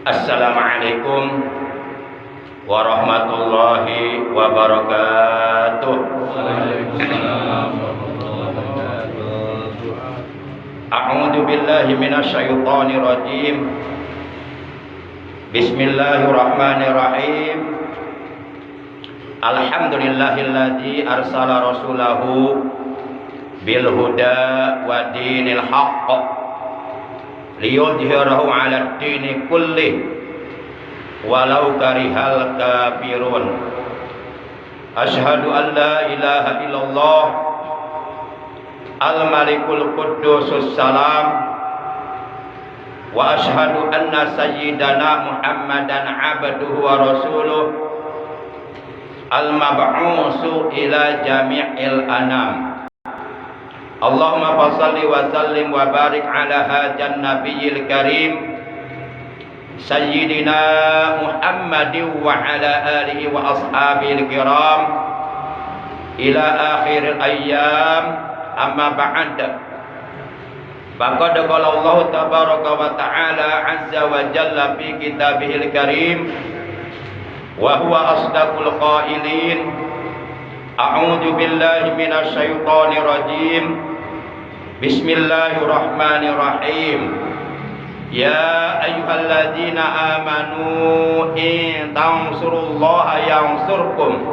Assalamualaikum warahmatullahi wabarakatuh. A'udzu billahi minasyaitonir rajim. Bismillahirrahmanirrahim. Alhamdulillahilladzi arsala rasulahu bil huda wa dinil haqq liyudhhirahu 'alad dini kullih walau karihal kafirun. Asyhadu an la ilaha illallah al-malikul quddusus salam wa asyhadu anna sayyidana Muhammadan abduhu wa rasuluh al-mab'usu ila jami'il anam. Allahumma fassalli wa sallim wa barik ala hajan nabiyil karim sayyidina Muhammadin wa ala alihi wa ashabil kiram ila akhiril ayyam. Amma ba'd. Faqad qala Allah tabaraka wa ta'ala azza wa jalla fi kitabihil karim wa huwa asdaqul qailin. A'udzu billahi minasy syaithanir rajim. Bismillahirrahmanirrahim. Ya ayyuhalladzina amanu in tansurullaha yansurkum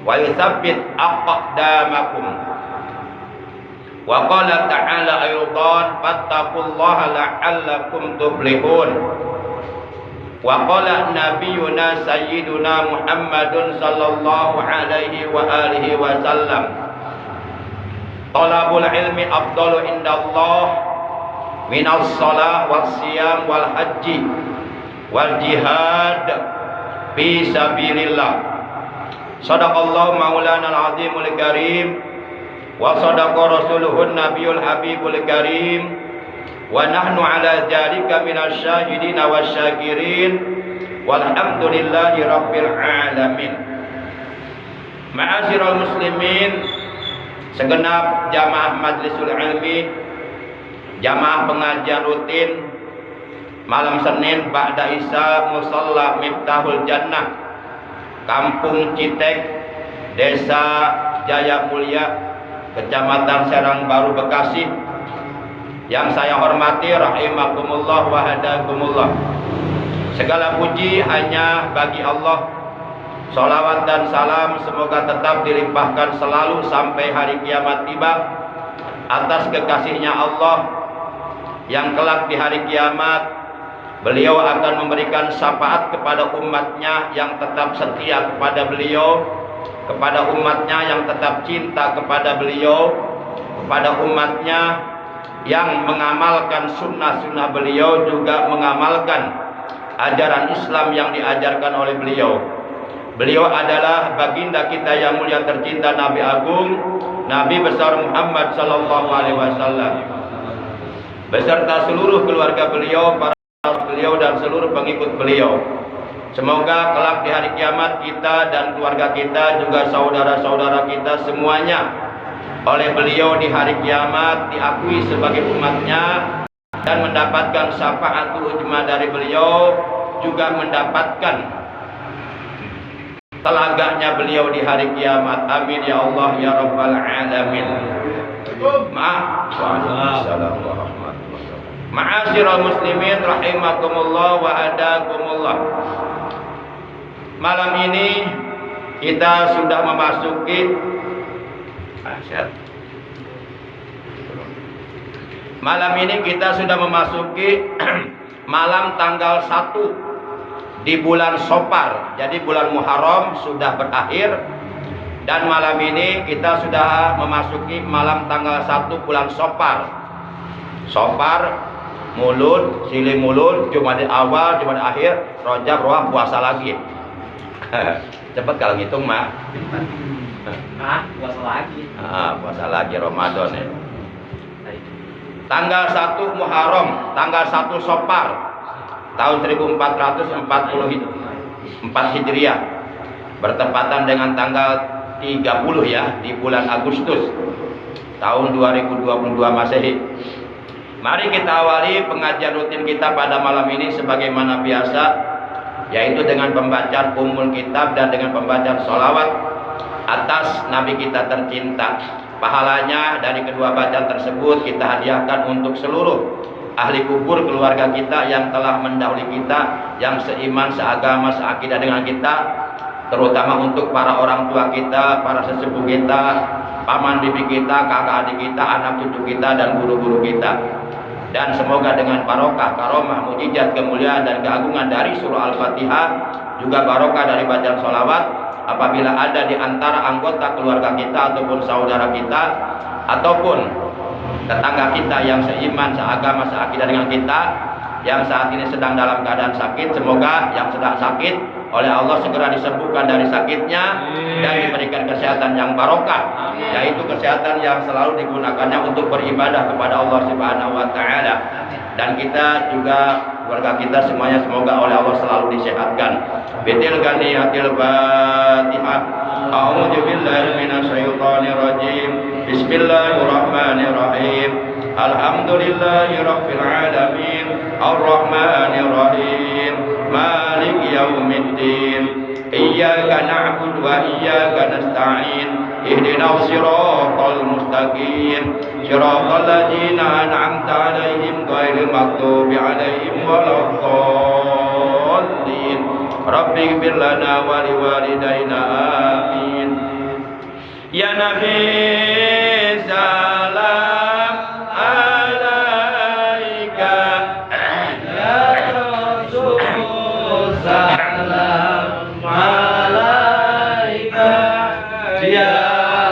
wa yutsabbit aqdamakum. Wa qala ta'ala aydan fattaqullaha la'allakum tuflihun. Wa qala nabiyyuna sayyiduna Muhammadun sallallahu alaihi wa alihi wa sallam, talabul ilmi afdalu indallah minas shalah was siyam wal haji wal jihad fi sabilillah. Shadaqallahu maulana al-azimul karim wa sadaqa rasuluhun nabiyul habibul karim wa nahnu ala dzalika minasy syahidin wasyakirin walhamdulillahi rabbil alamin. Ma'asyiral muslimin, segenap jamaah majlisul ilmi, jamaah pengajian rutin malam Senin ba'da Isya Musalla Miftahul Jannah, Kampung Citek, Desa Jaya Mulia, Kecamatan Serang Baru, Bekasi, yang saya hormati rahimakumullah wa hadakumullah. Segala puji hanya bagi Allah. Salawat dan salam semoga tetap dilimpahkan selalu sampai hari kiamat tiba atas kekasihnya Allah yang kelak di hari kiamat beliau akan memberikan syafaat kepada umatnya yang tetap setia kepada beliau, kepada umatnya yang tetap cinta kepada beliau, kepada umatnya yang mengamalkan sunnah-sunnah beliau, juga mengamalkan ajaran Islam yang diajarkan oleh beliau. Beliau adalah baginda kita yang mulia tercinta, Nabi Agung, Nabi besar Muhammad sallallahu alaihi wasallam, beserta seluruh keluarga beliau, para beliau dan seluruh pengikut beliau. Semoga kelak di hari kiamat kita dan keluarga kita, juga saudara-saudara kita semuanya, oleh beliau di hari kiamat diakui sebagai umatnya dan mendapatkan syafaatul ujma dari beliau, juga mendapatkan telaganya beliau di hari kiamat. Amin ya Allah ya rabbal alamin. Ma'asyiral muslimin rahimakumullah wa hadakumullah. Malam ini kita sudah memasuki malam tanggal 1 di bulan Safar. Jadi bulan Muharram sudah berakhir dan malam ini kita sudah memasuki malam tanggal 1 bulan Safar. Safar, Mulud, Silih Mulud, Jumadil awal, Jumadil akhir, Rajab, Roah, puasa lagi. Cepet kalau ngitung mah. Puasa lagi. Puasa lagi Ramadan ya. Tanggal 1 Muharram, tanggal 1 Safar tahun 1444 Hijriah, bertepatan dengan tanggal 30 ya di bulan Agustus tahun 2022 Masehi. Mari kita awali pengajian rutin kita pada malam ini sebagaimana biasa, yaitu dengan pembacaan Ummul Kitab dan dengan pembacaan sholawat atas Nabi kita tercinta. Pahalanya dari kedua bacaan tersebut kita hadiahkan untuk seluruh ahli kubur keluarga kita yang telah mendahului kita, yang seiman, seagama, seakidah dengan kita, terutama untuk para orang tua kita, para sesepuh kita, paman bibi kita, kakak adik kita, anak cucu kita, dan guru-guru kita. Dan semoga dengan barokah, karomah, mujizat, kemuliaan dan keagungan dari surah Al-Fatihah, juga barokah dari bacaan sholawat, apabila ada di antara anggota keluarga kita ataupun saudara kita ataupun tetangga kita yang seiman, seagama, seakidah dengan kita, yang saat ini sedang dalam keadaan sakit, semoga yang sedang sakit oleh Allah segera disembuhkan dari sakitnya dan diberikan kesehatan yang barokah, yaitu kesehatan yang selalu digunakannya untuk beribadah kepada Allah Subhanahu wa taala. Dan kita juga, keluarga kita semuanya, semoga oleh Allah selalu disehatkan. Bidil ganiyatil Fatihah. A'udzu billahi minasyaitonir rajim. Bismillahirrahmanirrahim. Alhamdulillahirabbil alamin. Arrahmanir rahim. Maliki yaumiddin. Iyyaka na'budu wa iyyaka nasta'in. Ihdinas siratal mustaqim. Siratal ladzina an'amta 'alaihim ghairil maghdubi 'alaihim waladdallin. Rabbighfir lana wa liwalidayna amin. Ya Nabi salam alaika, ya Rasul salam alaika, ya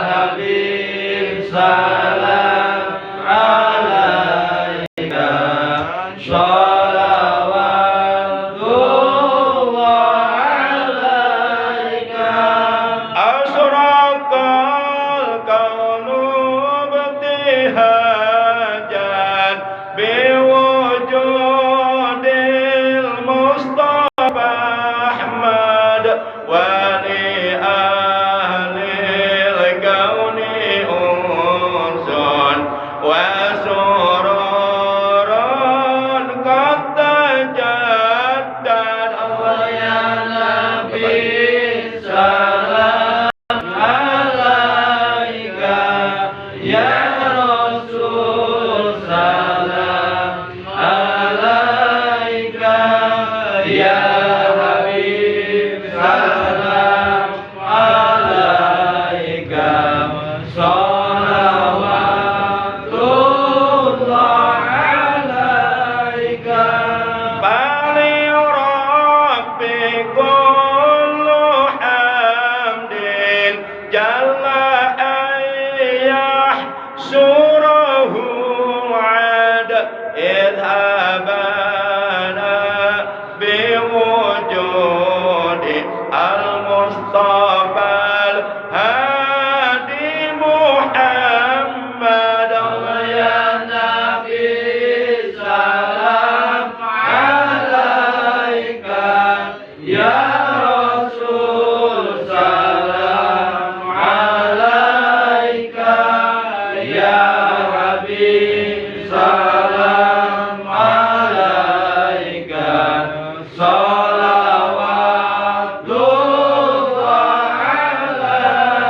Habib salam alaika, sholawatullah alaika. Asraqal kaunu ibtihajan biwujudil Mustafa Ahmad wa li ahlil kauni unsun wa sururun qad tajaddad. Allah ya Nabi salam alaika, ya Rasul salam alaika, ya Habib salam alaika, sholawatullah alaika. Bali rabbi kullu hamdin jalla ayyah surahu ad idhabana biwujudi al-Mustafa al-Hadi Muhammad. Allah ya Nabi salam alaika, ya Rasul salam alaika, ya Habib salam alaika, sholawatullah alaika.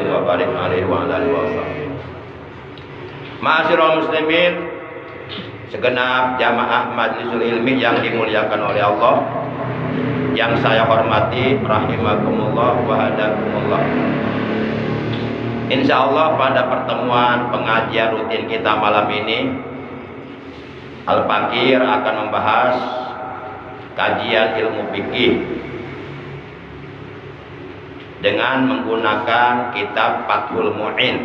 sallim wa barik alaihi wa ala alihi wasallam. Ma'asyiral muslimin, segenap jamaah Majlisul Ilmi yang dimuliakan oleh Allah, yang saya hormati, rahimakumullah wa hadakumullah. Insyaallah pada pertemuan pengajian rutin kita malam ini, Al-Fakir akan membahas kajian ilmu fikih dengan menggunakan kitab Fathul Mu'in,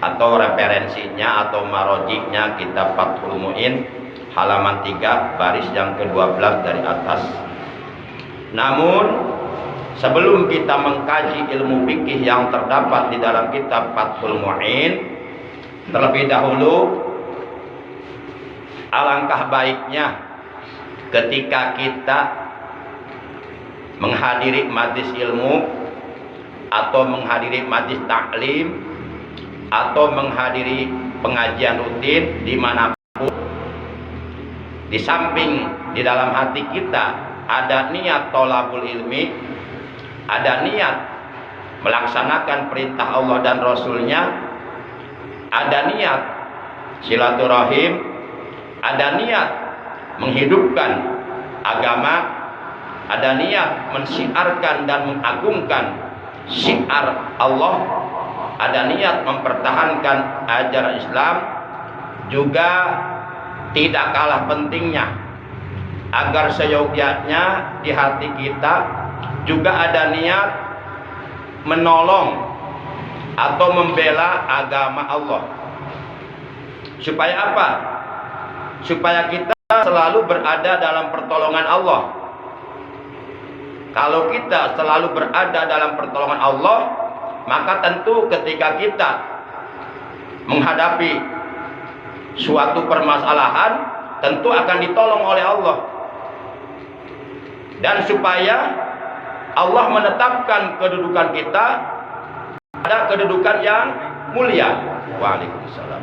atau referensinya atau marojiknya kitab Fathul Mu'in, halaman 3 baris yang ke-12 dari atas. Namun sebelum kita mengkaji ilmu fikih yang terdapat di dalam kitab Fathul Mu'in, terlebih dahulu alangkah baiknya ketika kita menghadiri majlis ilmu atau menghadiri majlis taklim atau menghadiri pengajian rutin dimanapun, di samping di dalam hati kita ada niat tholabul ilmi, ada niat melaksanakan perintah Allah dan Rasulnya, ada niat silaturahim, ada niat menghidupkan agama, ada niat mensiarkan dan mengagungkan syiar Allah, ada niat mempertahankan ajaran Islam, juga tidak kalah pentingnya agar seyogyanya di hati kita juga ada niat menolong atau membela agama Allah. Supaya apa? Supaya kita selalu berada dalam pertolongan Allah. Kalau kita selalu berada dalam pertolongan Allah, maka tentu ketika kita menghadapi suatu permasalahan, tentu akan ditolong oleh Allah. Dan supaya Allah menetapkan kedudukan kita pada kedudukan yang mulia. Waalaikumsalam.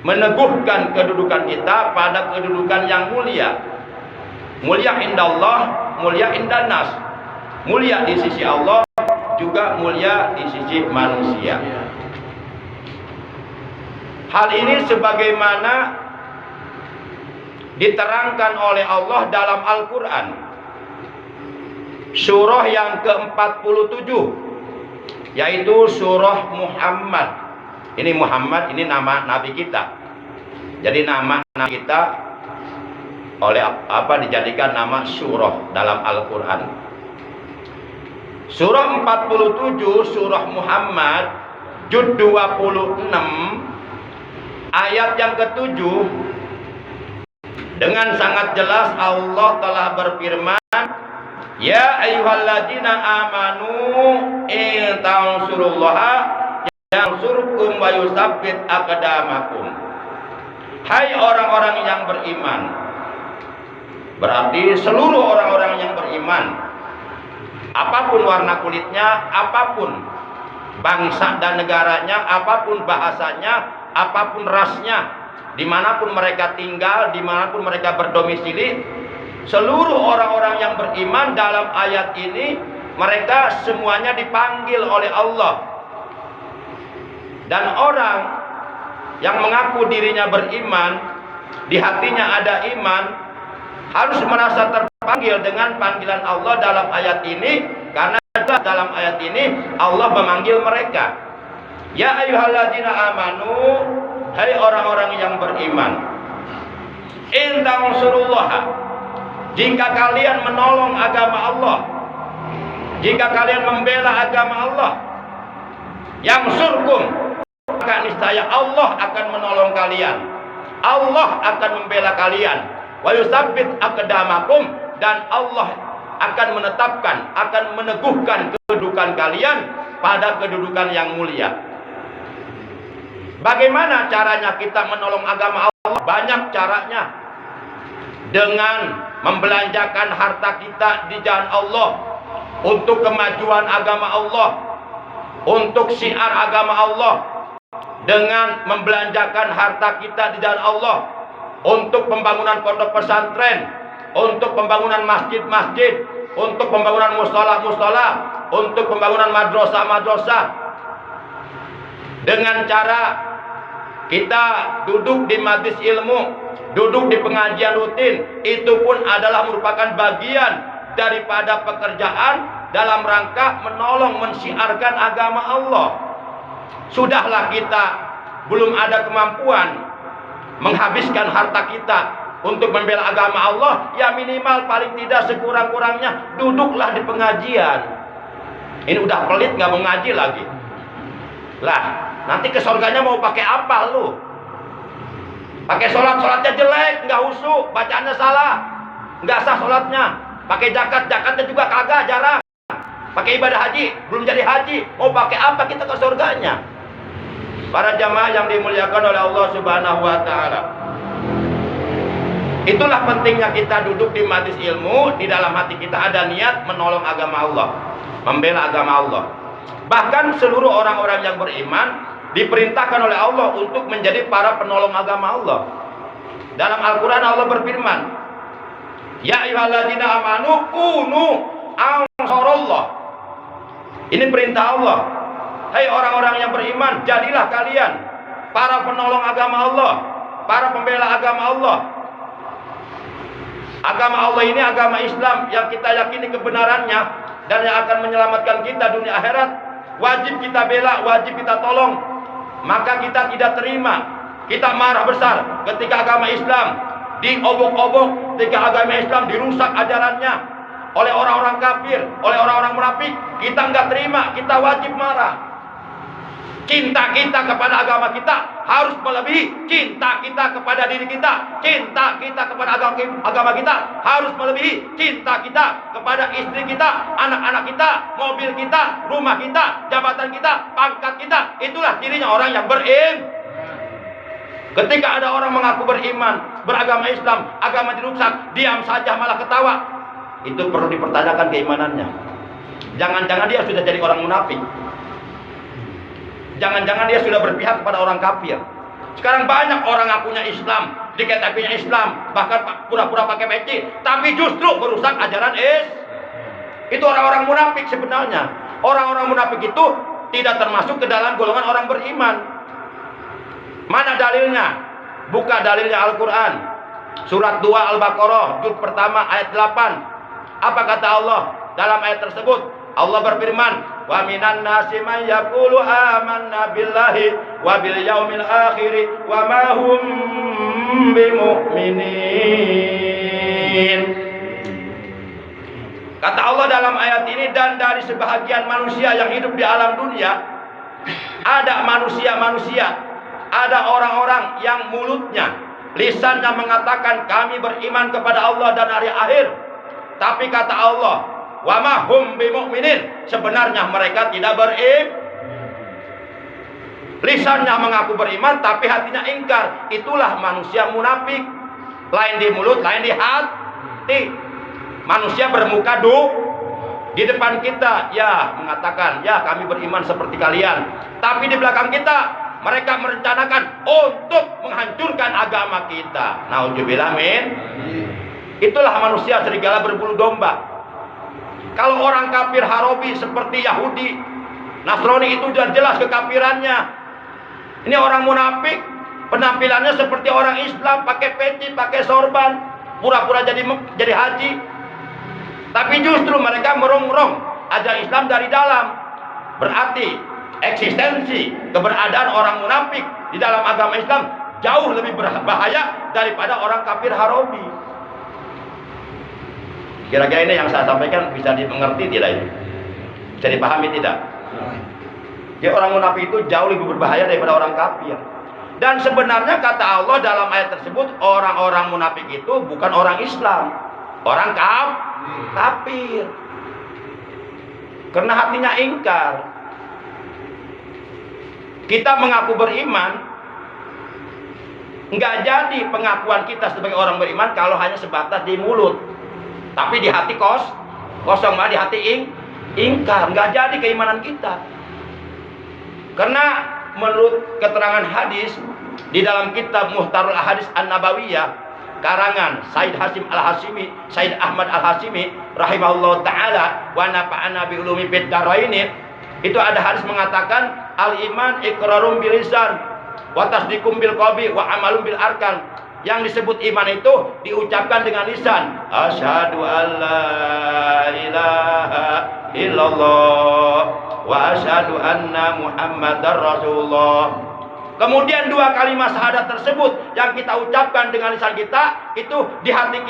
Meneguhkan kedudukan kita pada kedudukan yang mulia. Mulia indallah, mulia indannas. Mulia di sisi Allah, juga mulia di sisi manusia. Hal ini sebagaimana diterangkan oleh Allah dalam Al-Quran, surah yang ke-47, yaitu surah Muhammad. Ini Muhammad, ini nama Nabi kita. Jadi nama Nabi kita oleh apa dijadikan nama surah dalam Al-Quran. Surah 47, surah Muhammad, juz 26, ayat yang ke-7, dengan sangat jelas Allah telah berfirman, ya ayyuhalladzina amanu in tansurullaha yansurkum wa yusabbit aqdamakum. Hai orang-orang yang beriman, berarti seluruh orang-orang yang beriman, apapun warna kulitnya, apapun bangsa dan negaranya, apapun bahasanya, apapun rasnya, dimanapun mereka tinggal, dimanapun mereka berdomisili, seluruh orang-orang yang beriman dalam ayat ini, mereka semuanya dipanggil oleh Allah. Dan orang yang mengaku dirinya beriman, di hatinya ada iman, harus merasa terpanggil dengan panggilan Allah dalam ayat ini, karena dalam ayat ini Allah memanggil mereka. Ya ayyuhalladzina amanu, hai orang-orang yang beriman, in tansurullah, jika kalian menolong agama Allah, jika kalian membela agama Allah, yang surkum, maka niscaya Allah akan menolong kalian, Allah akan membela kalian, wa yusabbit aqdamakum, dan Allah akan menetapkan, akan meneguhkan kedudukan kalian pada kedudukan yang mulia. Bagaimana caranya kita menolong agama Allah? Banyak caranya. Dengan membelanjakan harta kita di jalan Allah untuk kemajuan agama Allah, untuk syiar agama Allah. Dengan membelanjakan harta kita di jalan Allah untuk pembangunan pondok pesantren, untuk pembangunan masjid-masjid, untuk pembangunan musola-musola, untuk pembangunan madrasah-madrasah. Dengan cara kita duduk di majelis ilmu, duduk di pengajian rutin, itu pun adalah merupakan bagian daripada pekerjaan dalam rangka menolong mensiarkan agama Allah. Sudahlah kita belum ada kemampuan menghabiskan harta kita untuk membela agama Allah, ya minimal paling tidak sekurang-kurangnya duduklah di pengajian. Ini udah pelit nggak mau ngaji lagi. Lah, nanti ke surganya mau pakai apa lu? Pakai sholatnya jelek, nggak husu, bacaannya salah, nggak sah sholatnya. Pakai zakatnya juga kagak, jarang. Pakai ibadah haji, belum jadi haji, mau pakai apa kita ke surganya? Para jamaah yang dimuliakan oleh Allah Subhanahu wa Ta'ala, itulah pentingnya kita duduk di majelis ilmu. Di dalam hati kita ada niat menolong agama Allah, membela agama Allah. Bahkan seluruh orang-orang yang beriman diperintahkan oleh Allah untuk menjadi para penolong agama Allah. Dalam Al-Quran Allah berfirman, ya ayyuhalladzina amanu kunu ansarullah. Ini perintah Allah. Hai orang-orang yang beriman, jadilah kalian para penolong agama Allah, para pembela agama Allah. Agama Allah ini agama Islam yang kita yakini kebenarannya dan yang akan menyelamatkan kita dunia akhirat. Wajib kita bela, wajib kita tolong. Maka kita tidak terima, kita marah besar ketika agama Islam diobok-obok, ketika agama Islam dirusak ajarannya oleh orang-orang kafir, oleh orang-orang munafik. Kita nggak terima, kita wajib marah. Cinta kita kepada agama kita harus melebihi cinta kita kepada diri kita. Cinta kita kepada agama kita harus melebihi cinta kita kepada istri kita, anak-anak kita, mobil kita, rumah kita, jabatan kita, pangkat kita. Itulah cirinya orang yang beriman. Ketika ada orang mengaku beriman, beragama Islam, agama dirusak, diam saja malah ketawa, itu perlu dipertanyakan keimanannya. Jangan-jangan dia sudah jadi orang munafik. Jangan-jangan dia sudah berpihak kepada orang kafir. Sekarang banyak orang ngakunya Islam, di KTP-nya Islam, bahkan pura-pura pakai peci, tapi justru merusak ajaran Itu orang-orang munafik sebenarnya. Orang-orang munafik itu tidak termasuk ke dalam golongan orang beriman. Mana dalilnya? Buka dalilnya Al-Quran. Surat 2 Al-Baqarah, juz pertama ayat 8. Apa kata Allah dalam ayat tersebut? Allah berfirman, wa minan nasi man yaqulu amanna billahi wa bil yaumil akhir wa ma hum bimu'minin. Kata Allah dalam ayat ini, dan dari sebahagian manusia yang hidup di alam dunia, ada manusia-manusia, ada orang-orang yang mulutnya, lisannya mengatakan kami beriman kepada Allah dan hari akhir, tapi kata Allah, wa ma hum bimu'minin, sebenarnya mereka tidak beriman. Lisannya mengaku beriman tapi hatinya ingkar. Itulah manusia munafik. Lain di mulut, lain di hati. Manusia bermuka di depan kita, ya mengatakan, ya kami beriman seperti kalian, tapi di belakang kita mereka merencanakan untuk menghancurkan agama kita. Nauzubillah min. Itulah manusia serigala berbulu domba. Kalau orang kafir Harobi seperti Yahudi, Nasrani, itu sudah jelas kekafirannya. Ini orang munafik, penampilannya seperti orang Islam, pakai peci, pakai sorban, pura-pura jadi haji. Tapi justru mereka merongrong ajaran Islam dari dalam. Berarti eksistensi keberadaan orang munafik di dalam agama Islam jauh lebih berbahaya daripada orang kafir Harobi. Kira-kira ini yang saya sampaikan bisa dimengerti tidak ini? Bisa dipahami tidak? Jadi orang munafik itu jauh lebih berbahaya daripada orang kafir. Dan sebenarnya kata Allah dalam ayat tersebut, orang-orang munafik itu bukan orang Islam, orang kafir. Karena hatinya ingkar. Kita mengaku beriman, nggak jadi pengakuan kita sebagai orang beriman kalau hanya sebatas di mulut. Tapi di hati kosong, malah di hati ingkar, nggak jadi keimanan kita. Karena menurut keterangan hadis di dalam kitab Muhtarul Ahadits An-Nabawiyah karangan Said Hasim Al-Hashimi, Said Ahmad Al-Hashimi rahimahullah taala wa nafa'ana bi ulumi fid dharain, itu ada hadis mengatakan Al-iman iqrarum bil lisan wa tasdiqum bil qalbi wa amalum bil arkan. Yang disebut iman itu diucapkan dengan lisan. Asyhadu an la ilaha illallah wa asyhadu anna Muhammadar Rasulullah. Kemudian dua kalimat syahadat tersebut yang kita ucapkan dengan lisan kita, itu di hati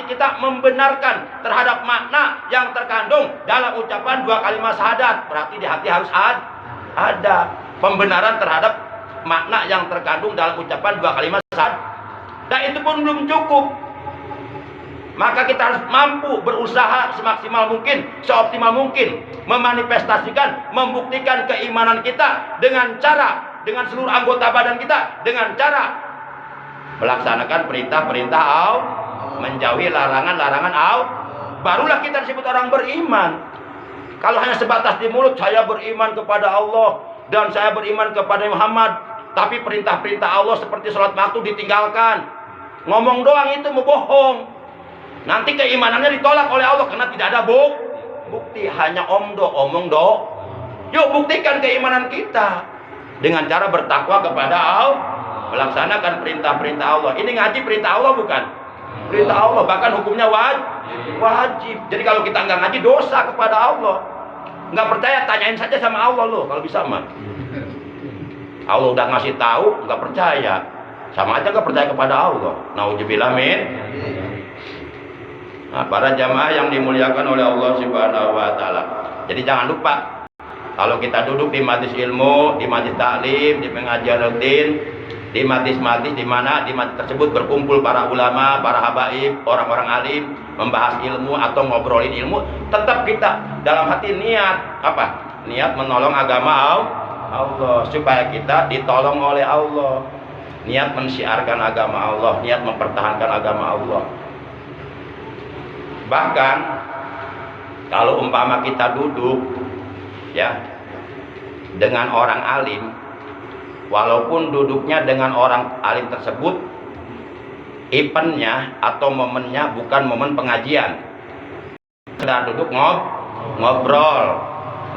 kita membenarkan terhadap makna yang terkandung dalam ucapan dua kalimat syahadat. Berarti di hati harus ada pembenaran terhadap makna yang terkandung dalam ucapan dua kalimat syahadat. Dan itu pun belum cukup. Maka kita harus mampu berusaha semaksimal mungkin, seoptimal mungkin, memanifestasikan, membuktikan keimanan kita dengan seluruh anggota badan kita, dengan cara melaksanakan perintah-perintah Allah, menjauhi larangan-larangan Allah. Barulah kita disebut orang beriman. Kalau hanya sebatas di mulut, saya beriman kepada Allah dan saya beriman kepada Muhammad, tapi perintah-perintah Allah seperti sholat waktu ditinggalkan, ngomong doang, itu bohong. Nanti keimanannya ditolak oleh Allah karena tidak ada bukti, hanya omong do. Yuk buktikan keimanan kita dengan cara bertakwa kepada Allah, melaksanakan perintah-perintah Allah. Ini ngaji perintah Allah bukan? Perintah Allah, bahkan hukumnya wajib. Jadi kalau kita nggak ngaji, dosa kepada Allah. Nggak percaya, tanyain saja sama Allah loh, kalau bisa mah. Allah udah ngasih tahu, nggak percaya, sama aja nggak percaya kepada Allah. Nauzubillah min. Nah, para jamaah yang dimuliakan oleh Allah Subhanahu wa taala. Jadi jangan lupa, kalau kita duduk di majlis ilmu, di majlis taklim, di pengajian rutin, di majlis-majlis di mana di majlis tersebut berkumpul para ulama, para habaib, orang-orang alim membahas ilmu atau ngobrolin ilmu, tetap kita dalam hati niat apa? Niat menolong agama Allah, supaya kita ditolong oleh Allah. Niat mensiarkan agama Allah, niat mempertahankan agama Allah. Bahkan kalau umpama kita duduk ya dengan orang alim, walaupun duduknya dengan orang alim tersebut eventnya atau momennya bukan momen pengajian, kita duduk ngobrol,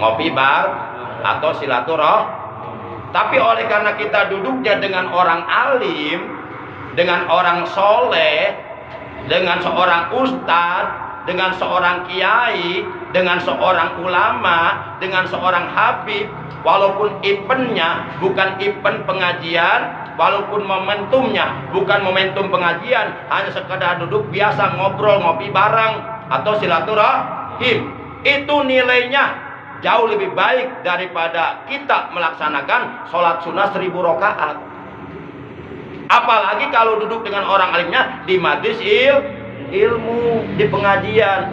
ngopi bar atau silaturahmi, tapi oleh karena kita duduknya dengan orang alim, dengan orang soleh, dengan seorang ustadz, dengan seorang kiai, dengan seorang ulama, dengan seorang habib, walaupun eventnya bukan event pengajian, walaupun momentumnya bukan momentum pengajian, hanya sekedar duduk biasa ngobrol, ngopi bareng atau silaturahim, itu nilainya jauh lebih baik daripada kita melaksanakan sholat sunnah 1000 rakaat. Apalagi kalau duduk dengan orang alimnya di majlis ilmu, di pengajian,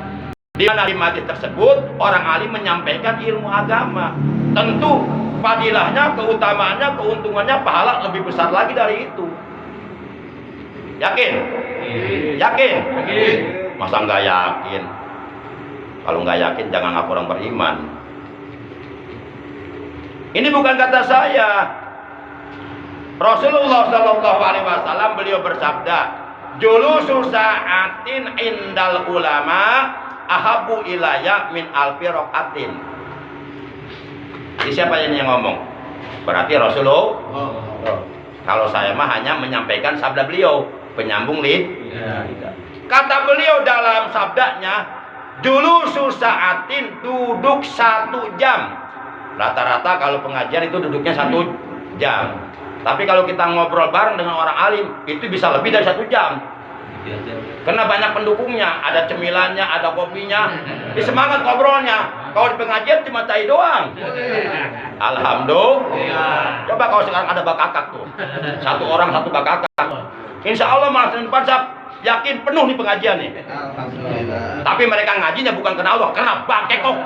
di mana di majlis tersebut orang alim menyampaikan ilmu agama. Tentu fadilahnya, keutamaannya, keuntungannya, pahala lebih besar lagi dari itu. Yakin? Yakin? Masa nggak yakin? Kalau nggak yakin jangan ngaku orang beriman. Ini bukan kata saya. Rasulullah Shallallahu Alaihi Wasallam beliau bersabda, "Julusu sa'atin indal ulama ahabu ilaya min alfi raqatin." Ini siapa yang ngomong? Berarti Rasulullah. Kalau saya mah hanya menyampaikan sabda beliau, penyambung lidah. Kata beliau dalam sabdanya, "Julusu sa'atin, duduk 1 jam." Rata-rata kalau pengajian itu duduknya 1 jam. Tapi kalau kita ngobrol bareng dengan orang alim, itu bisa lebih dari 1 jam. Karena banyak pendukungnya, ada cemilannya, ada kopinya. Di semangat ngobrolnya. Kalau di pengajian cuma cai doang. Alhamdulillah. Coba kalau sekarang ada bakakak tuh. 1 orang 1 bakakak. Insya Allah malah Senin depan yakin penuh nih pengajian nih. Tapi mereka ngajinya bukan karena Allah, karena bangke kok.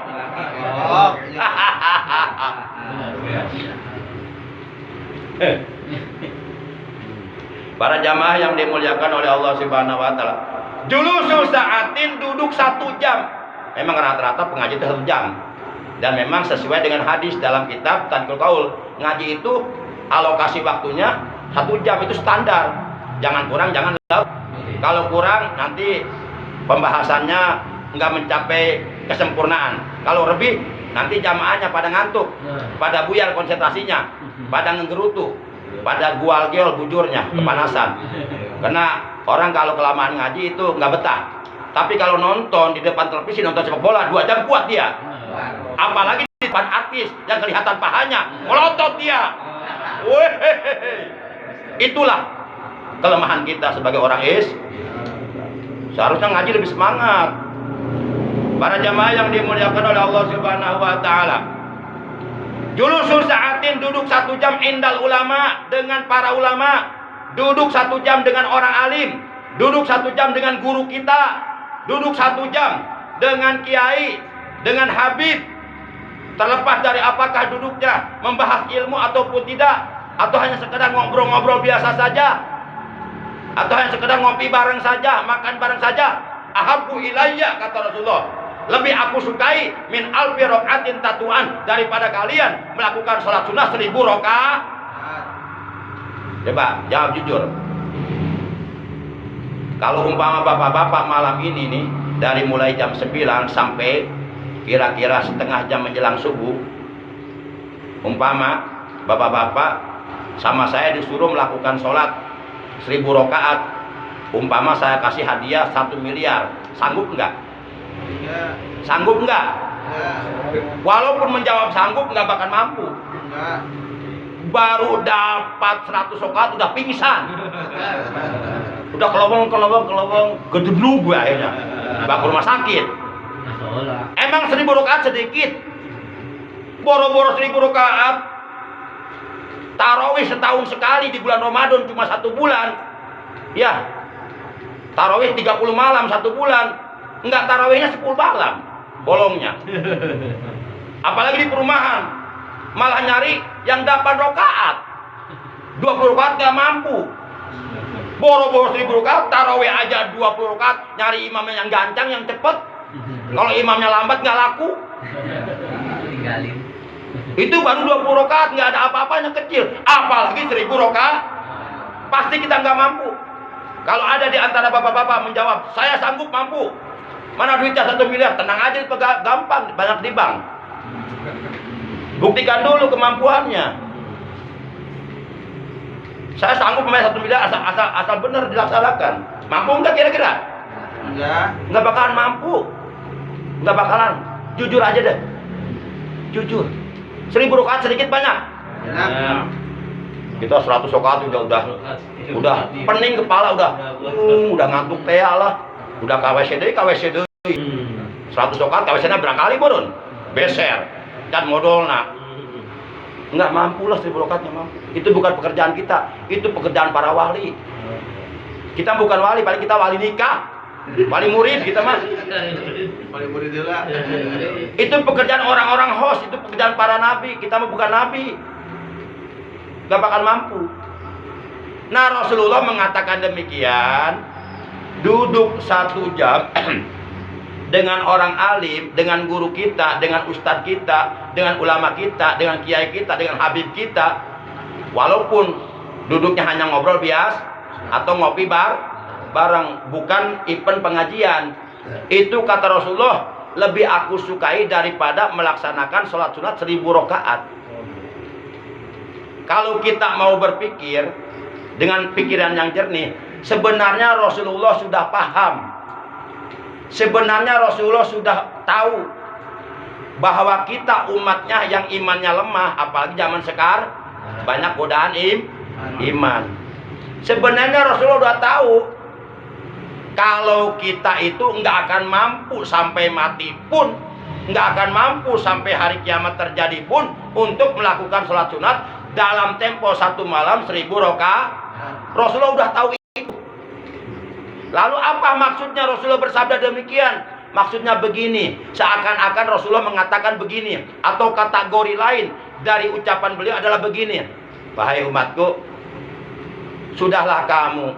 Para jamaah yang dimuliakan oleh Allah Subhanahu wa taala, julusu sa'atin, duduk 1 jam. Memang rata-rata pengaji itu 1 jam. Dan memang sesuai dengan hadis dalam kitab Tadqul Qaul, ngaji itu alokasi waktunya 1 jam, itu standar. Jangan kurang, jangan lebih. Kalau kurang nanti pembahasannya nggak mencapai kesempurnaan. Kalau lebih nanti jamaahnya pada ngantuk, pada buyar konsentrasinya, pada ngegerutu, pada gual-geol bujurnya, kepanasan. Karena orang kalau kelamaan ngaji itu nggak betah. Tapi kalau nonton di depan televisi, nonton sepak bola 2 jam kuat dia. Apalagi di depan artis yang kelihatan pahanya, melotot dia. Itulah kelemahan kita sebagai orang seharusnya ngaji lebih semangat. Para jamaah yang dimuliakan oleh Allah Subhanahu wa taala. Julusul sa'atin, duduk 1 jam indal ulama, dengan para ulama. Duduk 1 jam dengan orang alim. Duduk 1 jam dengan guru kita. Duduk 1 jam dengan kiai, dengan habib. Terlepas dari apakah duduknya membahas ilmu ataupun tidak, atau hanya sekedar ngobrol-ngobrol biasa saja, atau hanya sekedar ngopi bareng saja, makan bareng saja. Ahabbu ilayya, kata Rasulullah, lebih aku sukai min alfi rakaatin tatuan, daripada kalian melakukan sholat sunnah 1000 rakaat. Coba jawab jujur. Kalau umpama bapak-bapak malam ini nih, dari mulai jam 9 sampai kira-kira setengah jam menjelang subuh, umpama bapak-bapak sama saya disuruh melakukan sholat 1000 rakaat, umpama saya kasih hadiah 1 miliar, sanggup enggak? Ya. Sanggup enggak? Ya. Walaupun menjawab sanggup, enggak bakal mampu. Ya. Baru dapat 100 rakaat udah pingsan, udah kelowong, gedeblu gue akhirnya, bawa ke rumah sakit. Emang 1000 rakaat sedikit? Boro-boro 1000 rakaat. Tarawih setahun sekali di bulan Ramadan cuma 1 bulan. Ya, tarawih 30 malam 1 bulan. Enggak, tarawihnya 10 malam bolongnya. Apalagi di perumahan, malah nyari yang 8 rakaat. 20 rakaat gak mampu. Boro-boro 1000 rakaat, tarawih aja 20 rakaat, nyari imam yang gancang, yang cepet. Kalau imamnya lambat gak laku. Itu baru 20 rakaat, nggak ada apa-apanya, kecil. Apalagi 1000 rakaat, pasti kita nggak mampu. Kalau ada di antara bapak-bapak menjawab, saya sanggup, mampu. Mana duitnya 1 miliar? Tenang aja, gampang, banyak di bank. Buktikan dulu kemampuannya. Saya sanggup membayar 1 miliar asal benar dilaksanakan. Mampu nggak kira-kira? Nggak bakalan mampu. Nggak bakalan. Jujur aja deh. Jujur. 1000 rakaat sedikit banyak? Ya. Kita 100 rakaat udah pening kepala, udah ngantuk teh lah, udah KWCD. 100 rakaat KWCD berangkali burun, beser, dan modalna. Nggak mampu lah 1000 rakaatnya mampu. Itu bukan pekerjaan kita, itu pekerjaan para wali. Kita bukan wali, paling kita wali nikah, wali murid kita mah. Wali murid juga. Itu pekerjaan orang-orang host, itu pekerjaan para nabi. Kita mah bukan nabi, nggak bakal mampu. Nah, Rasulullah mengatakan demikian. Duduk 1 jam dengan orang alim, dengan guru kita, dengan ustadz kita, dengan ulama kita, dengan kiai kita, dengan habib kita. Walaupun duduknya hanya ngobrol biasa atau ngopi bareng, bukan event pengajian. Itu kata Rasulullah, lebih aku sukai daripada melaksanakan sholat sunat 1000 rakaat. Kalau kita mau berpikir dengan pikiran yang jernih, sebenarnya Rasulullah sudah paham. Sebenarnya Rasulullah sudah tahu bahwa kita umatnya yang imannya lemah, apalagi zaman sekarang banyak godaan iman. Sebenarnya Rasulullah sudah tahu kalau kita itu nggak akan mampu sampai mati pun, nggak akan mampu sampai hari kiamat terjadi pun untuk melakukan sholat sunat dalam tempo 1 malam 1000 rakaat. Rasulullah udah tahu itu. Lalu apa maksudnya Rasulullah bersabda demikian? Maksudnya begini, seakan-akan Rasulullah mengatakan begini, atau kategori lain dari ucapan beliau adalah begini: wahai umatku, sudahlah kamu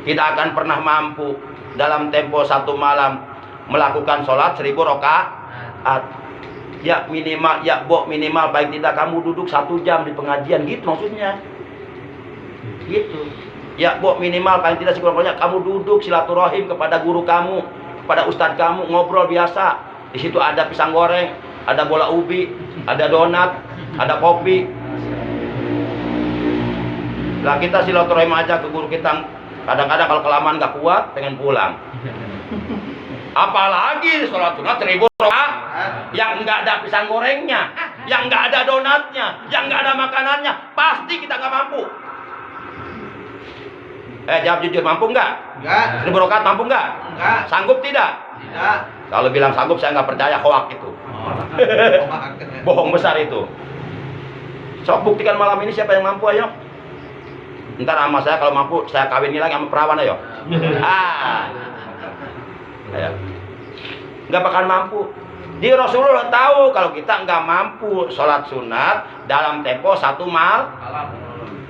tidak akan pernah mampu dalam tempo 1 malam melakukan sholat 1000 rakaat. Ya minimal baik tidak kamu duduk 1 jam di pengajian, gitu maksudnya. Gitu. Ya minimal paling tidak sekurang-kurangnya kamu duduk silaturahim kepada guru kamu, kepada ustadz kamu, ngobrol biasa. Di situ ada pisang goreng, ada bola ubi, ada donat, ada kopi. Lah kita silaturahim aja ke guru kita. Kadang-kadang kalau kelamaan nggak kuat, pengen pulang. Apalagi sholat sunat 1000 rakaat yang nggak ada pisang gorengnya, yang nggak ada donatnya, yang nggak ada makanannya, pasti kita nggak mampu. Jawab jujur, mampu nggak? Enggak. 1000 rakaat mampu nggak? Enggak. Sanggup tidak? Tidak. Kalau bilang sanggup saya nggak percaya, hoak itu. Bohong besar itu. Sok buktikan malam ini siapa yang mampu, ayo. Ntar sama saya kalau mampu saya kawin lagi sama perawan, ayo. Ayo. Nggak bakal mampu. Di Rasulullah tahu kalau kita nggak mampu sholat sunat dalam tempo 1 malam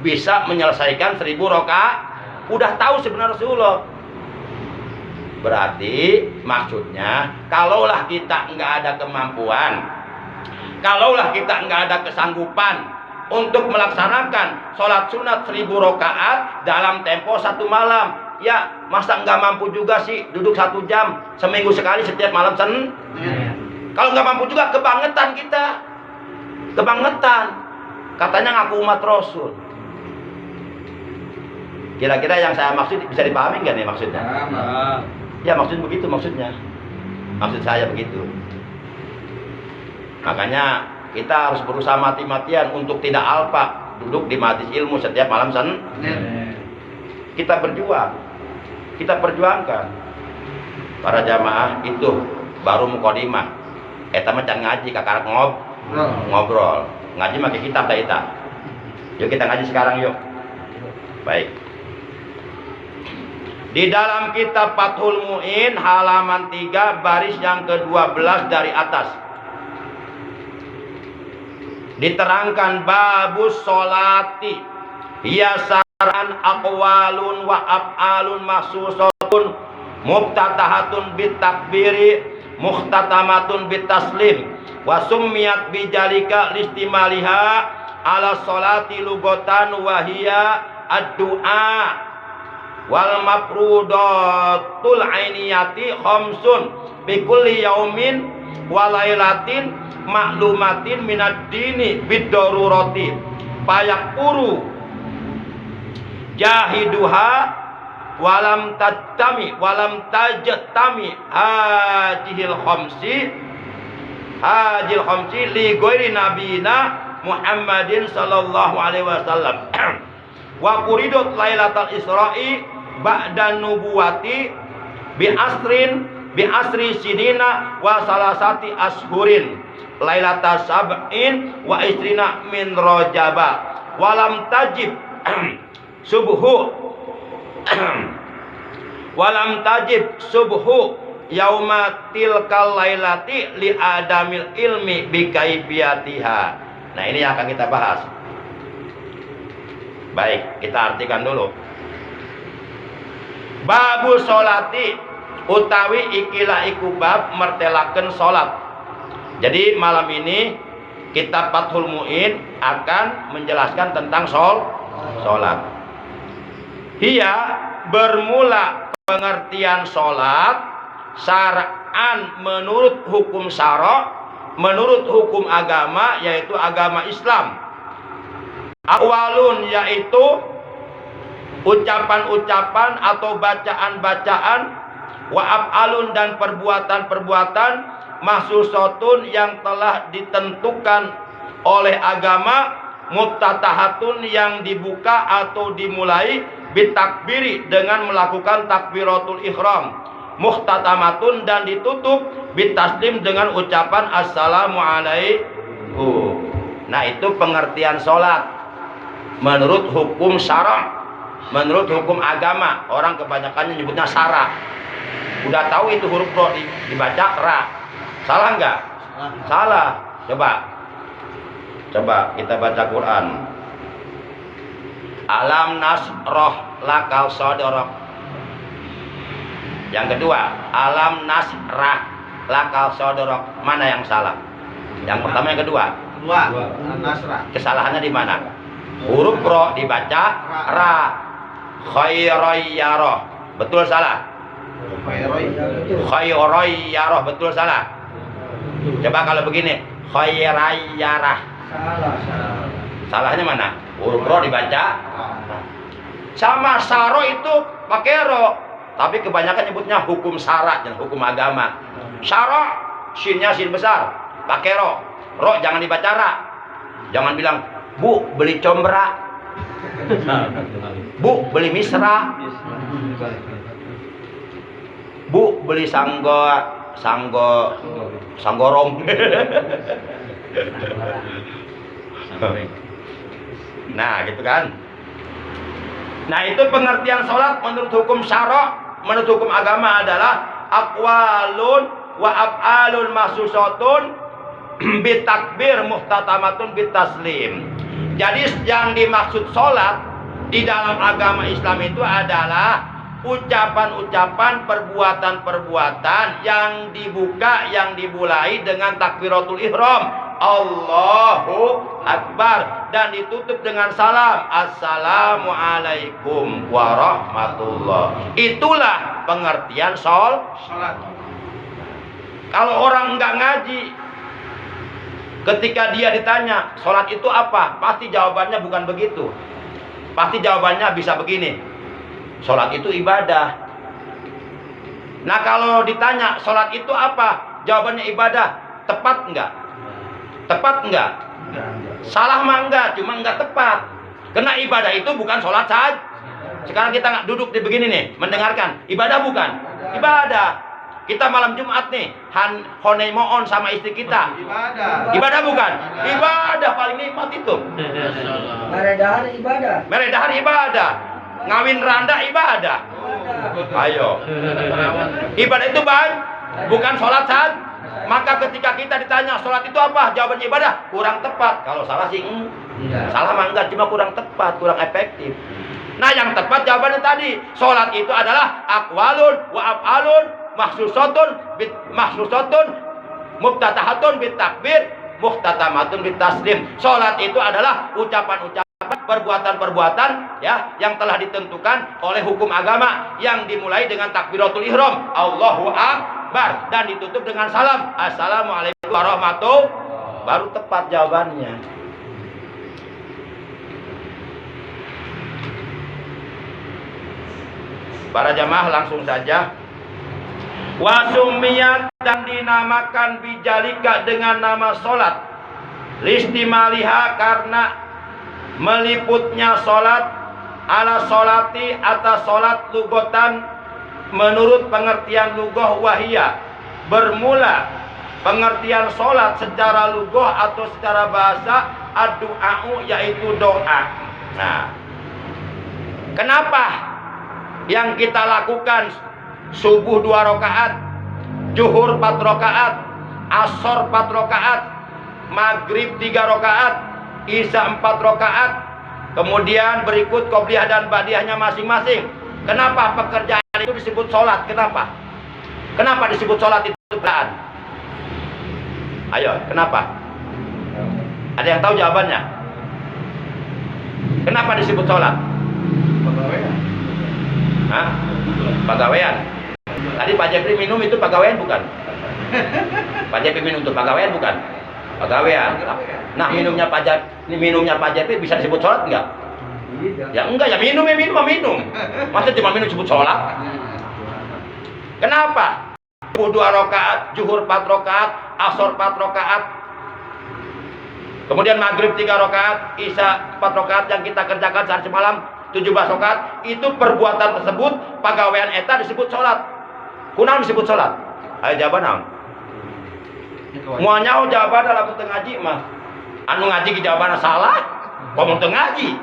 bisa menyelesaikan 1000 rakaat. Udah tahu sebenarnya Rasulullah. Berarti maksudnya kalaulah kita nggak ada kemampuan, kalaulah kita nggak ada kesanggupan untuk melaksanakan sholat sunat 1000 rakaat dalam tempo 1 malam, ya masa nggak mampu juga sih duduk 1 jam seminggu sekali setiap malam Senin? Kalau nggak mampu juga kebangetan kita, kebangetan. Katanya ngaku umat Rasul. Kira-kira yang saya maksud bisa dipahami nggak nih maksudnya? Ya maksud begitu maksudnya. Maksud saya begitu. Makanya kita harus berusaha mati-matian untuk tidak alpa duduk di majelis ilmu setiap malam Senin. Kita berjuang, kita perjuangkan. Para jamaah itu baru mukadimah. Eta mah can ngaji kakak ngobrol. Ngaji pakai kitab dah eta. Yuk kita ngaji sekarang yuk. Baik. Di dalam kitab Fathul Mu'in halaman 3 baris yang ke-12 dari atas diterangkan babus sholati hiasaran aqwalun wa af'alun mahsusatun mubtatahatun bitakbiri muhtatamatun bitaslim wa summiyat bijalika listimaliha ala sholati lugotan wa hiya ad-du'a wal mafrudatul ainiyati khamsun bi kulli yaumin wa lailatin maklumatin minad dini bid darurati payakuru jahiduha walam tajtami hajil khamsi li ghairi nabiyina Muhammadin sallallahu alaihi wasallam wa quridut lailatul isra'i ba'da nubuwati bi asri sinina wa salasati ashurin lailatul sab'in wa isrina min rajaba walam tajib subhu yauma tilkal lailati li adamil ilmi bi kaifiyatiha. Nah ini yang akan kita bahas. Baik, kita artikan dulu. Babu sholati utawi ikilah iku bab mertelaken sholat. Jadi malam ini kitab Fathul Mu'in akan menjelaskan tentang sholat. Ia bermula pengertian sholat syar'an menurut hukum syara', menurut hukum agama yaitu agama Islam. Awalun yaitu ucapan-ucapan atau bacaan-bacaan, wa af'alun dan perbuatan-perbuatan mahsusatun yang telah ditentukan oleh agama, muftatahatun yang dibuka atau dimulai bitakbiri dengan melakukan takbiratul ihram, muhtatamatun dan ditutup bitaslim dengan ucapan assalamualaikum. Nah itu pengertian sholat menurut hukum syara', menurut hukum agama. Orang kebanyakannya nyebutnya syara'. Udah tahu itu huruf ro dibaca ra. Salah nggak? Salah. Coba kita baca Quran. Alam nasroh lakal sodorok. Yang kedua, alam nasrah lakal sodorok. Mana yang salah? Yang pertama, yang kedua. Nasrah. Kesalahannya di mana? Huruf ro dibaca ra. Khairoyyaroh. Betul salah? Khairoyyaroh betul salah? Coba kalau begini, khairayyarah. Salah. Salahnya mana? Huruf ro dibaca. Sama saro itu pakai ro, tapi kebanyakan nyebutnya hukum syara dan hukum agama. Syara, sinnya sin besar, pakai ro. Ro jangan dibaca ra. Jangan bilang, "Bu, beli combra." "Bu, beli misra." "Bu, beli sanggorong." Nah, gitu kan. Nah, itu pengertian sholat menurut hukum syara', menurut hukum agama adalah aqwalun wa af'alun mahsusatun bitakbir muhtatamatun bitaslim. Jadi yang dimaksud sholat di dalam agama Islam itu adalah ucapan-ucapan, perbuatan-perbuatan yang dibuka, yang dimulai dengan takbiratul ihram, Allahu Akbar, dan ditutup dengan salam, Assalamualaikum warahmatullah. Itulah pengertian sholat. Kalau orang nggak ngaji, ketika dia ditanya sholat itu apa, pasti jawabannya bukan begitu. Pasti jawabannya bisa begini, sholat itu ibadah. Nah, kalau ditanya sholat itu apa, jawabannya ibadah, tepat enggak? Tepat enggak? Salah mah enggak, cuma enggak tepat. Karena ibadah itu bukan sholat saja. Sekarang kita nggak duduk di begini nih, mendengarkan. Ibadah bukan? Ibadah. Kita malam Jumat nih, honeymoon sama istri kita. Ibadah bukan? Ibadah paling nikmat itu. Meredahar ibadah. Meredahar ibadah. Ngawin randa ibadah. Ayo. Ibadah itu baik, bukan sholat saja. Maka ketika kita ditanya sholat itu apa, jawabannya ibadah, kurang tepat. Kalau salah sih salah mah enggak, cuma kurang tepat, kurang efektif. Nah, yang tepat jawabannya tadi, sholat itu adalah aqwalun wa af'alun mahsusatun muftatahatun bitakbir muhtatamatun bitaslim. Sholat itu adalah ucapan-ucapan, perbuatan-perbuatan ya yang telah ditentukan oleh hukum agama, yang dimulai dengan takbiratul ihram, Allahu Akbar, dan ditutup dengan salam, Assalamualaikum warahmatullahi wabarakatuh. Baru tepat jawabannya. Para jamaah langsung saja. Wasumiyat, dan dinamakan bijalika dengan nama solat, listimaliha karena meliputnya solat, ala solati atas solat lugotan menurut pengertian lugoh wahiyah, bermula pengertian solat secara lugoh atau secara bahasa ad-du'a'u, yaitu doa. Nah, kenapa yang kita lakukan subuh 2 rakaat, zuhur 4 rakaat, asar 4 rakaat, maghrib 3 rakaat, isya 4 rakaat, kemudian berikut qobliyah dan ba'diyahnya masing-masing? Kenapa pekerjaan itu disebut sholat? Kenapa? Kenapa disebut sholat itu pekerjaan? Ayo, kenapa? Ada yang tahu jawabannya? Kenapa disebut sholat? Pegawaian. Hah? Pegawaian. Tadi Pak Jepri minum itu pegawaian bukan? Pak Jepri minum itu pegawaian bukan? Pegawaian. Nah, minumnya Pak Jepri bisa disebut sholat enggak? Ya enggak, ya minum. Masa cuma minum disebut sholat? Kenapa? 2 rakaat, zuhur 4 rakaat, asar 4 rakaat, kemudian maghrib 3 rakaat, isya 4 rakaat yang kita kerjakan sehari semalam 17 rakaat, itu perbuatan tersebut pegawaian eta disebut sholat. Kunaon disebut sholat? Ayo jawaban naon? Moal jawaban dalam teu ngaji mah. Anu ngaji ge jawabanna salah, komo teu ngaji.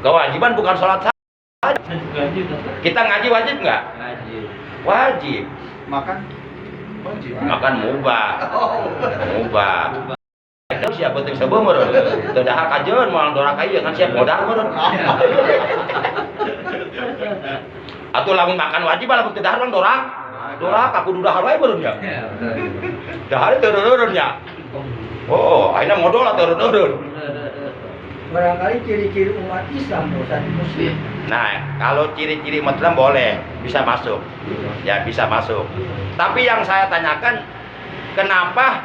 Kewajiban bukan sholat saja. Kita ngaji wajib nggak? Wajib. Makan wajib. Makan mubah. Siap penting sebeumur. Teu dahar kajeun moal dorak ieu kan siap modal meureun. Atuh lamun makan wajib lamun teu dahar mah dorak aku duda dahar wae meureun nya. Dahar teu eureun nya. Oh, ayeuna modal teu eureun. Barangkali ciri-ciri umat Islam, Ustaz, muslim. Nah, kalau ciri-ciri umat Islam boleh, bisa masuk. Ya, bisa masuk. Tapi yang saya tanyakan, kenapa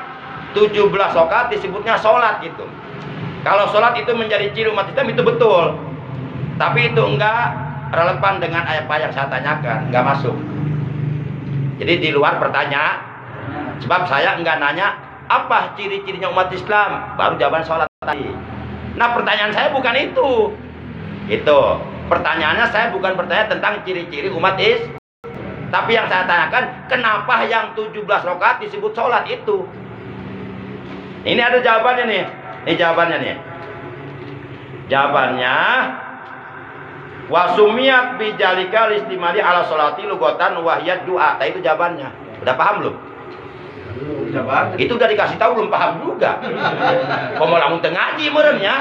17 rakaat disebutnya sholat gitu? Kalau sholat itu menjadi ciri umat Islam itu betul. Tapi itu enggak relevan dengan apa yang saya tanyakan, enggak masuk. Jadi di luar pertanyaan, sebab saya enggak nanya apa ciri-cirinya umat Islam, baru jawaban sholat tadi. Nah, pertanyaan saya bukan itu. Itu pertanyaannya, saya bukan bertanya tentang ciri-ciri umat Islam, tapi yang saya tanyakan, kenapa yang 17 rakaat disebut sholat itu? Ini ada jawabannya nih. Ini jawabannya nih. Jawabannya, wasumiyat bijalika listimali ala sholati lugotan wahiyat doa. Nah, itu jawabannya. Udah paham belum? Itu udah dikasih tahu belum paham juga. Kok mau langsung ngaji meremnya?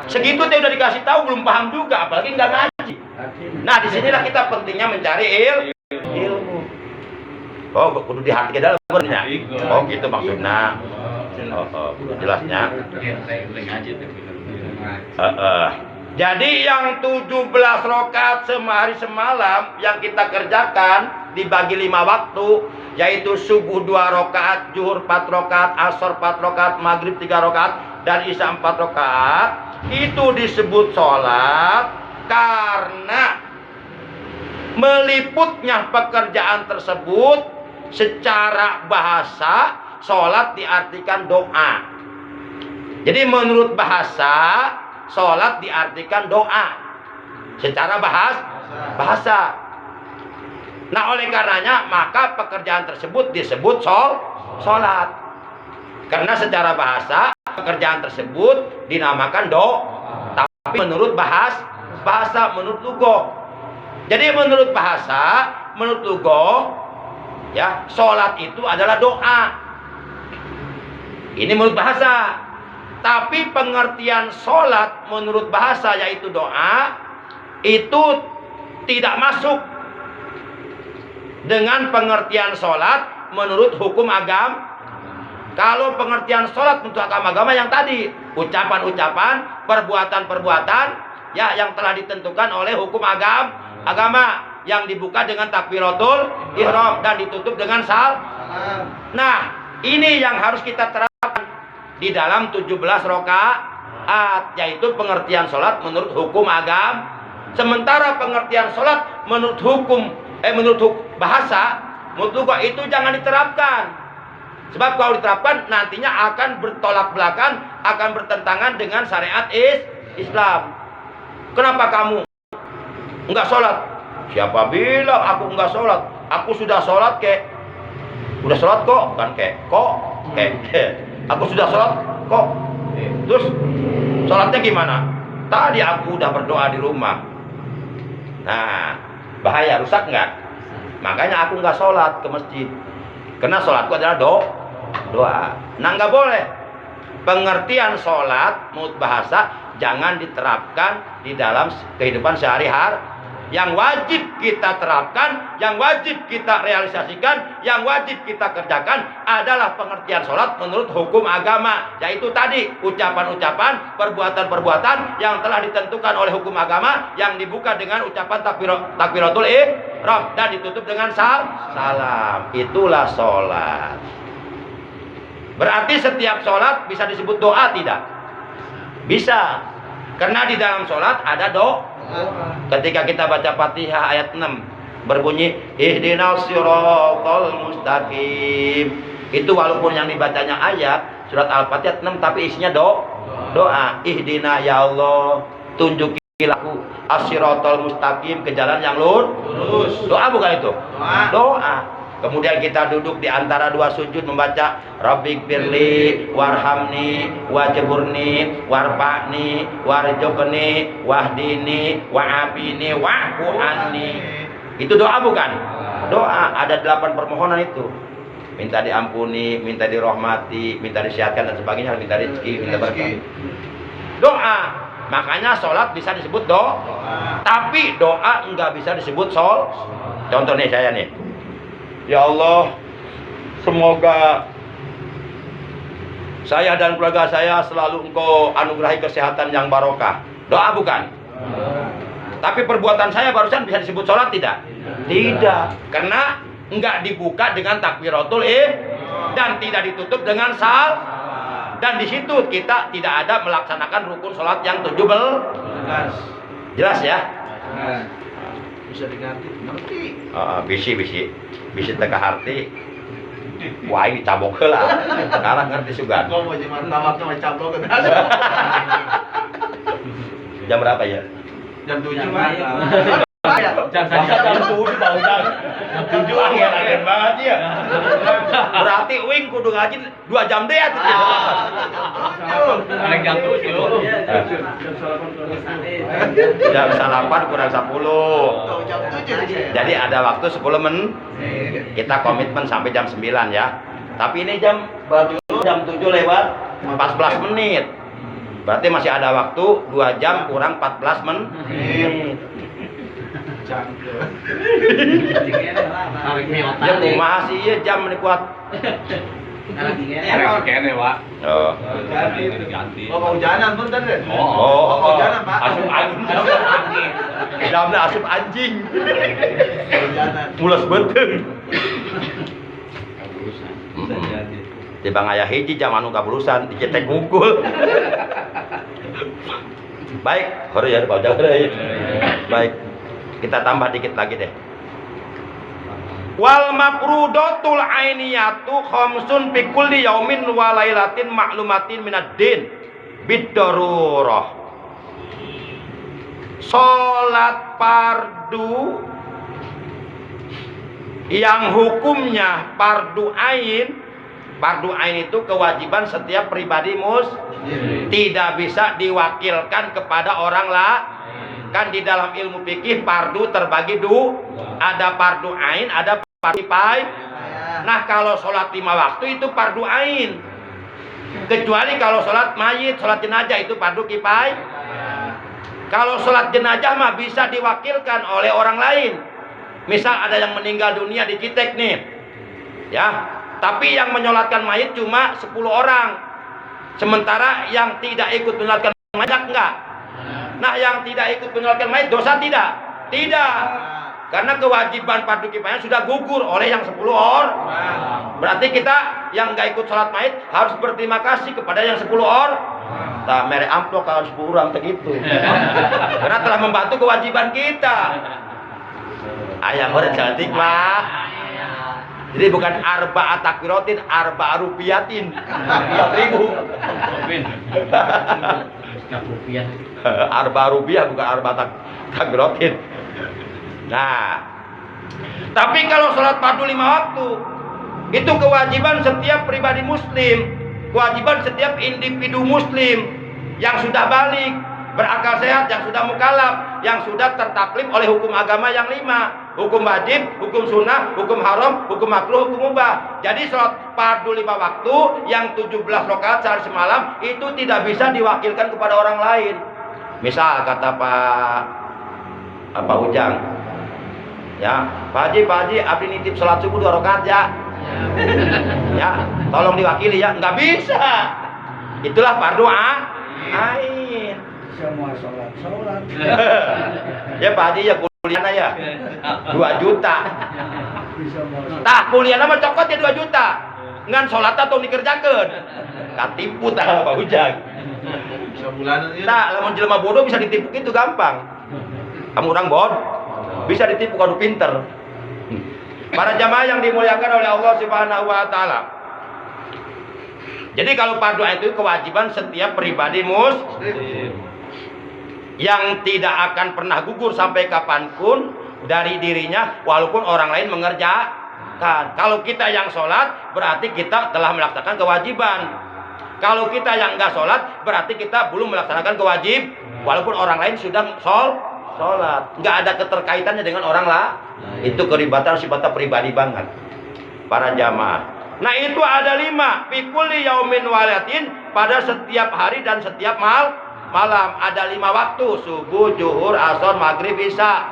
Segitu teh udah dikasih tahu belum paham juga, apalagi nggak ngaji. Nah, disinilah kita pentingnya mencari ilmu. Oh, kudu di hati dalam benernya. Oh, gitu maksudnya. Oh, jelasnya. Jadi yang 17 rakaat semahari semalam yang kita kerjakan dibagi 5 waktu, yaitu subuh 2 rakaat, zuhur 4 rakaat, asar 4 rakaat, maghrib 3 rakaat, dan isya 4 rakaat. Itu disebut sholat karena meliputnya pekerjaan tersebut. Secara bahasa, sholat diartikan doa. Jadi menurut bahasa, sholat diartikan doa secara bahasa. Nah, oleh karenanya maka pekerjaan tersebut disebut sholat. Karena secara bahasa pekerjaan tersebut dinamakan tapi menurut bahasa menurut lugo. Jadi menurut bahasa, menurut lugo, ya, sholat itu adalah doa. Ini menurut bahasa. Tapi pengertian sholat menurut bahasa yaitu doa itu tidak masuk dengan pengertian sholat menurut hukum agama. Kalau pengertian sholat untuk agama yang tadi, ucapan-ucapan, perbuatan-perbuatan, ya, yang telah ditentukan oleh hukum agama yang dibuka dengan takbiratul ihram dan ditutup dengan salam. Nah, ini yang harus kita terapkan di dalam 17 rakaat, yaitu pengertian sholat menurut hukum agama. Sementara pengertian sholat menurut bahasa, menurut hukum itu jangan diterapkan. Sebab kalau diterapkan nantinya akan bertolak belakang, akan bertentangan dengan syariat Islam. Kenapa kamu enggak sholat? Siapa bilang aku enggak sholat? Aku sudah sholat kek. Udah sholat kok? Bukan kek. Kok? Kek. Aku sudah sholat kok. Terus sholatnya gimana? Tadi aku udah berdoa di rumah. Nah, bahaya, rusak enggak? Makanya aku enggak sholat ke masjid. Karena sholatku adalah doa. Nah, nggak boleh. Pengertian sholat menurut bahasa jangan diterapkan di dalam kehidupan sehari-hari. Yang wajib kita terapkan, yang wajib kita realisasikan, yang wajib kita kerjakan adalah pengertian sholat menurut hukum agama. Yaitu tadi ucapan-ucapan, perbuatan-perbuatan yang telah ditentukan oleh hukum agama, yang dibuka dengan ucapan takbiratul ihram dan ditutup dengan salam. Itulah sholat. Berarti setiap sholat bisa disebut doa tidak? Bisa. Karena di dalam sholat ada doa. Ketika kita baca Fatihah ayat 6 berbunyi ihdinas siratal mustaqim. Itu walaupun yang dibacanya ayat surat Al-Fatihah 6 tapi isinya doa. Ihdina ya Allah, tunjukilah aku as-siratal mustaqim, ke jalan yang lurus. Doa bukan itu? Doa. Kemudian kita duduk di antara dua sujud membaca Rabbighfirli warhamni wajburni warfa'ni warzuqni wahdini wa'afini wa'fu anni. Itu doa bukan? Doa. Ada 8 permohonan itu. Minta diampuni, minta dirahmati, minta disehatkan dan sebagainya, minta rezeki, minta berkah. Doa. Makanya sholat bisa disebut doa. Tapi doa enggak bisa disebut Contoh nih saya nih. Ya Allah, semoga saya dan keluarga saya selalu Engkau anugerahi kesehatan yang barokah. Doa bukan? Tapi perbuatan saya barusan bisa disebut sholat tidak? Tidak. Karena enggak dibuka dengan takbiratul dan tidak ditutup dengan sal. Dan di situ kita tidak ada melaksanakan rukun sholat yang 17. Jelas ya? Bisa diganti, ngerti. Bisi teka harti. Wah ini cabok lah. Sekarang ngerti sugan. Kau mau cuman tamatnya macam lo kan? Jam berapa ya? Jam 7 mah. Jam 7 tahu jam 7 akhir banget ya. Berarti wing kudu ngaji 2 jam deh ya. Paling jam 7. Jam 8 kurang 10. Jam 7 Jadi ada waktu 10 menit. Kita komitmen sampai jam 9 ya. Tapi ini baru jam 7 lewat 14 menit. Berarti masih ada waktu 2 jam kurang 14 menit. Ya masih ya jam ini kuat. Kene, Pak. Oh. Ganti. Oh, mau jalan bentar deh. Oh. Mau jalan, Pak. Asup angin. Jamnya asup anjing. Mau jalan. Mulas benteng. Di bang ayah hiji jam anu kaburusan dicetek ngukul. Baik, hore ya baca ya. Baik. Kita tambah dikit lagi deh. Wal mafrudatul ainiyatu khamsun fi kulli yaumin wa lailatin ma'lumatin minad din bidarurah. Salat fardu yang hukumnya fardu ain. Fardu ain itu kewajiban setiap pribadi tidak bisa diwakilkan kepada orang lain. Kan di dalam ilmu fikih fardu terbagi ada fardu ain, ada fardu kifayah. Nah, kalau sholat 5 waktu itu fardu ain. Kecuali kalau sholat mayit, sholat jenazah itu fardu kifayah. Kalau sholat jenazah mah bisa diwakilkan oleh orang lain. Misal ada yang meninggal dunia di Citek nih. Ya, tapi yang menyolatkan mayit cuma 10 orang. Sementara yang tidak ikut menyolatkan mayit enggak. Nah, yang tidak ikut menyolatkan mayit dosa tidak? Tidak. Karena kewajiban fardu kifayah sudah gugur oleh yang 10 orang. Berarti kita yang nggak ikut sholat mayit harus berterima kasih kepada yang 10 orang. Nah, mere amplok harus 10 orang begitu. Karena telah membantu kewajiban kita. Ayam murid cantik, Pak. Jadi bukan arba'at takbiratin, arba' rupiatin. 4.000. Arba rupiah bukan arba takbiratin. Nah, tapi kalau sholat fardu 5 waktu itu kewajiban setiap pribadi muslim, kewajiban setiap individu muslim yang sudah balik, berakal sehat, yang sudah mukallaf, yang sudah tertaklif oleh hukum agama yang 5. Hukum wajib, hukum sunnah, hukum haram, hukum makruh, hukum mubah. Jadi sholat fardu 5 waktu yang 17 rakaat sehari semalam itu tidak bisa diwakilkan kepada orang lain. Misal kata Pak Ujang, ya Pak Haji, abdi nitip sholat subuh 2 rakaat ya. Ya, tolong diwakili ya. Nggak bisa. Itulah fardu ain. Semua sholat. Ya Pak Haji ya kuliah ya 2 juta. Tah kuliah mah cokot ya 2 juta. Ngan sholat atau dikerjakan. Katipu tah Pak Ujang. Sebulanan ieu. Tah lamun jelema bodoh bisa ditipu gitu gampang. Kamu orang bodoh bisa ditipu kalau pinter. Para jamaah yang dimuliakan oleh Allah Subhanahu wa taala. Jadi kalau fardu ain itu kewajiban setiap pribadi yang tidak akan pernah gugur sampai kapanpun dari dirinya walaupun orang lain mengerjakan. Kalau kita yang sholat berarti kita telah melaksanakan kewajiban. Kalau kita yang enggak sholat berarti kita belum melaksanakan kewajiban walaupun orang lain sudah sholat. Enggak ada keterkaitannya dengan orang lain. Itu keribatan sifatnya pribadi banget para jamaah. Nah itu ada 5 fikuli yaumin walatin pada setiap hari dan setiap malam ada 5 waktu subuh, zuhur, asar, maghrib, isya.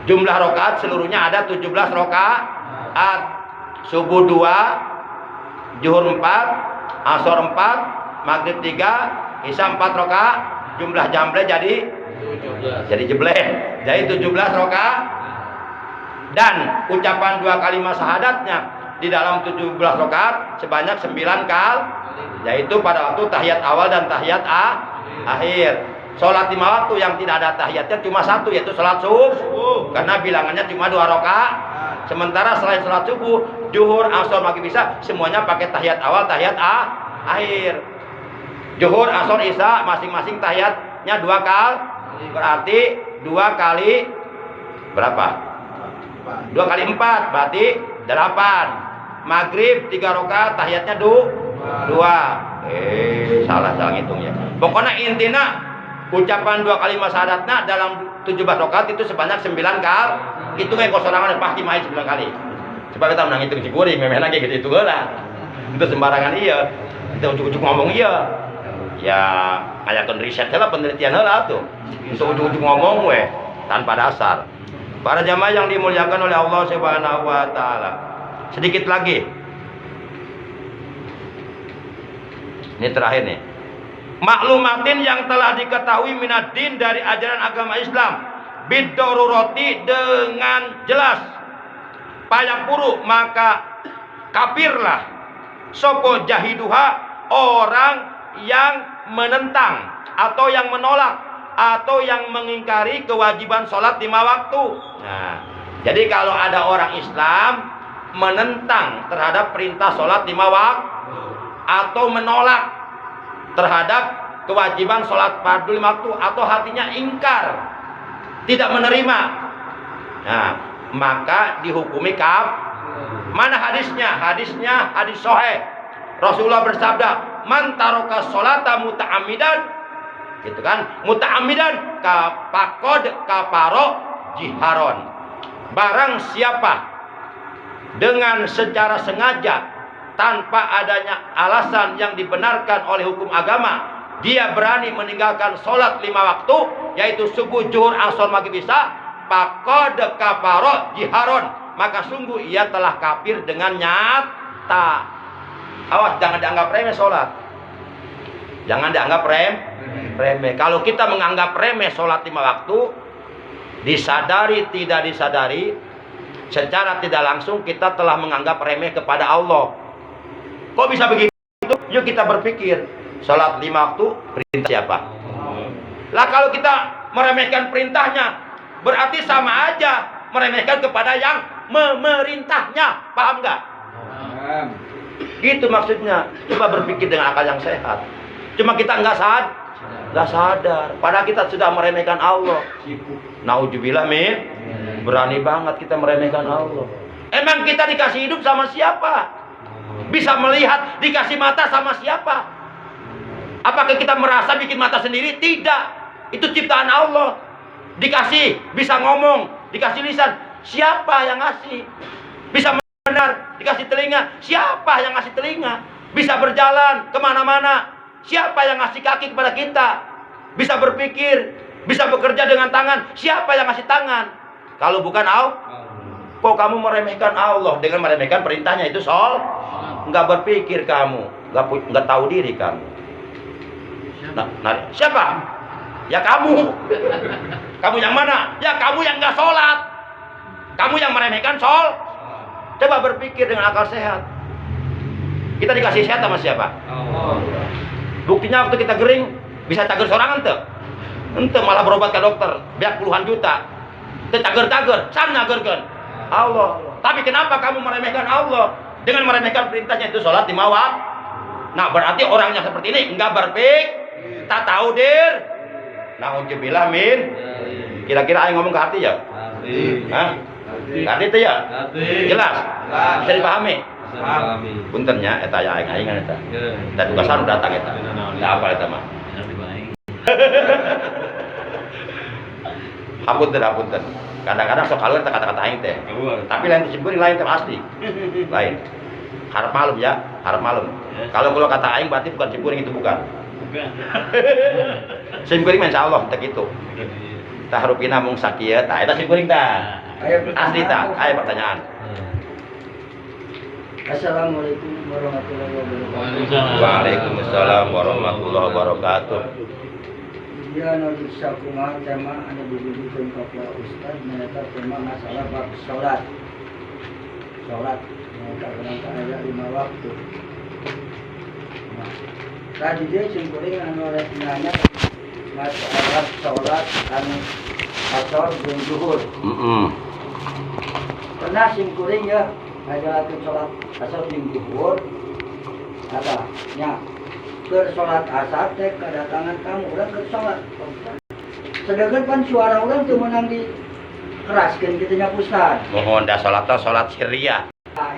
Jumlah rakaat seluruhnya ada 17 rakaat. Subuh 2, zuhur 4, asar 4, maghrib 3, isya 4 rakaat. jumlah jamble jadi 17. jebleh. Jadi 17 rakaat. Dan ucapan 2 kalimat syahadatnya di dalam 17 rakaat sebanyak 9 kali, yaitu pada waktu tahiyat awal dan tahiyat akhir. Sholat 5 waktu yang tidak ada tahiyatnya cuma 1, yaitu sholat subuh, karena bilangannya cuma 2 rakaat. Sementara selain sholat subuh, zuhur, asar, maghrib, isya semuanya pakai tahiyat awal, tahiyat akhir. Zuhur, asar, isya masing-masing tahiyatnya 2 kali, berarti 2 kali berapa? 2 kali 4 berarti 8. Maghrib 3 rakaat tahiyatnya 2. Salah ngitungnya. Pokoknya intinya ucapan 2 kalimat syahadatnya dalam 17 rakaat itu sebanyak 9 kali. Itu kayak kosorangan pasti main 9 kali. Coba kita menang hitung siguri, memang lagi gitu itu lah. Itu sembarangan iya. Itu ujuk-ujuk ngomong iya. Ya ayakan riset lah, penelitian lah tuh. Itu ujuk-ujuk ngomong weh tanpa dasar. Para jamaah yang dimuliakan oleh Allah Subhanahu wa taala. Sedikit lagi. Ini terakhir nih. Maklumatin yang telah diketahui minaddin dari ajaran agama Islam bidoruroti dengan jelas payapuru maka kafirlah sopo jahiduha orang yang menentang atau yang menolak atau yang mengingkari kewajiban sholat 5 waktu. Nah, jadi kalau ada orang Islam menentang terhadap perintah sholat 5 waktu atau menolak terhadap kewajiban sholat fardu 5 waktu atau hatinya ingkar, tidak menerima, nah maka dihukumi Mana hadisnya? Hadisnya hadis sahih. Rasulullah bersabda, "Man taraka sholata muta'ammidan," gitu kan? Muta'ammidan faqad kafara jiharon. Barang siapa dengan secara sengaja tanpa adanya alasan yang dibenarkan oleh hukum agama, dia berani meninggalkan sholat 5 waktu, yaitu subuh, zuhur, asar, maghrib, isya, faqad kafara jiharon, maka sungguh ia telah kafir dengan nyata. Awas, jangan dianggap remeh sholat. Jangan dianggap remeh. Kalau kita menganggap remeh sholat 5 waktu, disadari tidak disadari, secara tidak langsung kita telah menganggap remeh kepada Allah. Kok bisa begitu? Yuk kita berpikir, sholat 5 waktu perintah siapa? Lah kalau kita meremehkan perintahnya, berarti sama aja meremehkan kepada yang memerintahnya. Paham nggak? Gitu maksudnya. Coba berpikir dengan akal yang sehat. Cuma kita nggak sadar. Padahal kita sudah meremehkan Allah. Nauzubillah min. Berani banget kita meremehkan Allah. Emang kita dikasih hidup sama siapa? Bisa melihat, dikasih mata sama siapa? Apakah kita merasa bikin mata sendiri? Tidak. Itu ciptaan Allah. Dikasih, bisa ngomong, dikasih lisan. Siapa yang ngasih? Bisa mendengar, dikasih telinga. Siapa yang ngasih telinga? Bisa berjalan kemana-mana. Siapa yang ngasih kaki kepada kita? Bisa berpikir, bisa bekerja dengan tangan. Siapa yang ngasih tangan? Kalau bukan Allah. Kok kamu meremehkan Allah dengan meremehkan perintahnya itu nggak berpikir kamu, nggak tahu diri kamu. Nah, siapa? Ya kamu. Kamu yang mana? Ya kamu yang nggak sholat. Kamu yang meremehkan Coba berpikir dengan akal sehat. Kita dikasih sehat sama siapa? Buktinya waktu kita gering bisa cager sorangan tuh. Ente malah berobat ke dokter, biar puluhan juta. Itu cager-cager, sana cagerkan Allah. Tapi kenapa kamu meremehkan Allah dengan meremehkan perintahnya itu sholat 5 waktu? Nah berarti orangnya seperti ini enggak berpikir, tak tahu dir. Nauzubillah min. Kira-kira aing ngomong ke hati ya? Hah? Hati itu ya? Jelas? Bisa dipahami? Puntennya eta ya aing-aingan eta. Da tugasan datang eta. Da apa eta mah? Hapunten. Kadang-kadang sok kaleur kata-kata aing teh. Tapi lain disebut lain teh asli. Lain. Harap malum ya, harap malum. Kalau kata aing berarti bukan simkuring itu bukan. Simkuring insyaallah teh kitu. Tah harupina mung sakieu tah eta simkuring tah. Asli tah, aya pertanyaan. Assalamualaikum warahmatullahi wabarakatuh. Waalaikumsalam warahmatullahi wabarakatuh. Dia nolak sakumah tema anu dibimbingkeun ka ustaz nyaeta tema masalah bab salat. Salat nyaeta aya 5 waktu. Nah, tadi dia simkuring anu rek nanya masalah salat anu asar jeung zuhur. Pernah simkuring ya ada salat asar jeung zuhur. Ada nya ke sholat asar teh kedatangan kamu urang ke sholat sedangkan pan suara urang teu meunang dikeraskeun kitu nya Ustaz. Mohon da sholat syariah.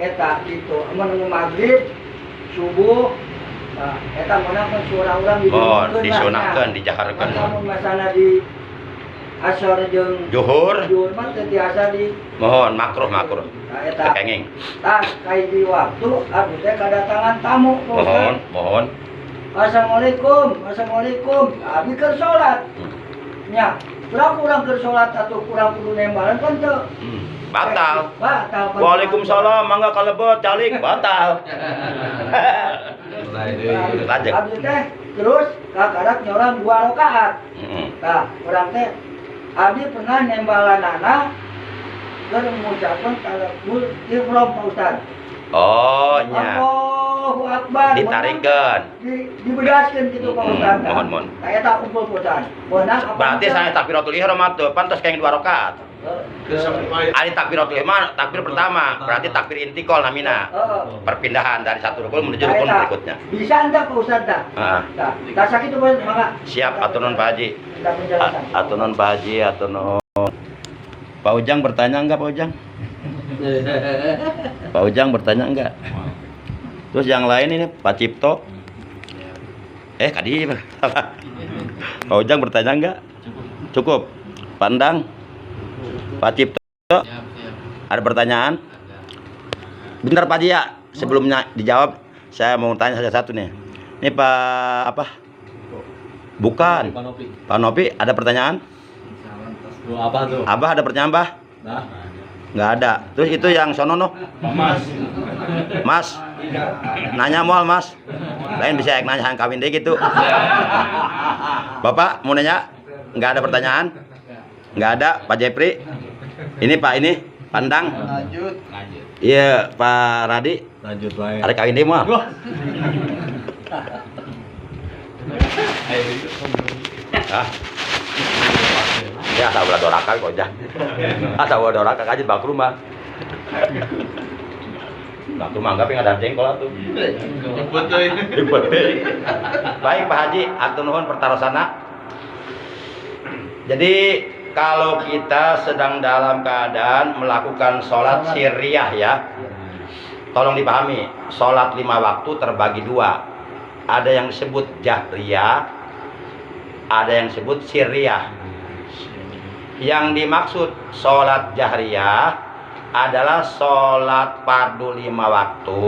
Eta kitu mun maghrib subuh eta meunang pan suara urang disunahkeun dijaharkeun. Mun masana di asar jeung zuhur mah teu tiasa di mohon makruh eta kenging. Tah kai di waktu abdi teh kedatangan tamu Mohon Assalamualaikum abdi keur salat nya kurang keur salat atuh kurang kudu nembalan kan teu batal. Batal. Waalaikumsalam mangga kalebet calik batal. Lanjut. Abdi teh terus kakarak nyorang 2 rakaat. Tah urang teh abdi pernah nembalanana keur ngucapkeun talabul ihram Pak Ustaz. Oh nya. Allahu Akbar. Ditarikeun. Dibedaskeun kitu Pak Ustaz. Mohon. Saya tak kumpul Ustaz. Berarti saya takbiratul ihram atuh pantos kenging 2 rakaat. Ari takbiratul ihram takbir pertama, berarti takbir intikal namina. Perpindahan dari satu rukun menuju rukun berikutnya. Bisa enggak Pak Ustaz tah? Tah, tah sakitu mangga. Siap atur nuhun Pak Haji. Atur nuhun Pak Haji, atur nuhun. Pak Ujang bertanya enggak Pak Ujang? Pak Ujang bertanya enggak? Terus yang lain ini Pak Cipto. Kadi Pak Ujang bertanya enggak? Cukup. Pandang. Pak Cipto. Ada pertanyaan? Bentar Pak Haji ya. Sebelumnya dijawab, saya mau tanya saja satu nih. Ini Pak apa? Bukan. Pak Nopi, ada pertanyaan? Apa tuh? Abah ada pertanyaan, Bah? Nah. Nggak ada. Terus itu yang sono no? Mas. Nanya mual, Mas. Lain bisa nanya yang kawin deh gitu. Bapak mau nanya? Nggak ada pertanyaan? Nggak ada, Pak Jepri. Ini Pak ini, Pandang. Lanjut. Iya, Pak Radi. Lanjut baik. Ada kawin deh mual. Hah? Ya, tak boleh dorakan kok aja. Tak boleh dorakan aja bak rumah. Bak rumah enggak pengen ada jengkol atuh. Jemput euy. Baik Pak Haji, atur nuhun pertarosana. Jadi kalau kita sedang dalam keadaan melakukan sholat syariah ya, tolong dipahami, sholat 5 waktu terbagi 2. Ada yang disebut jahriyah, ada yang disebut syariah. Yang dimaksud sholat jahriyah adalah sholat fardu 5 waktu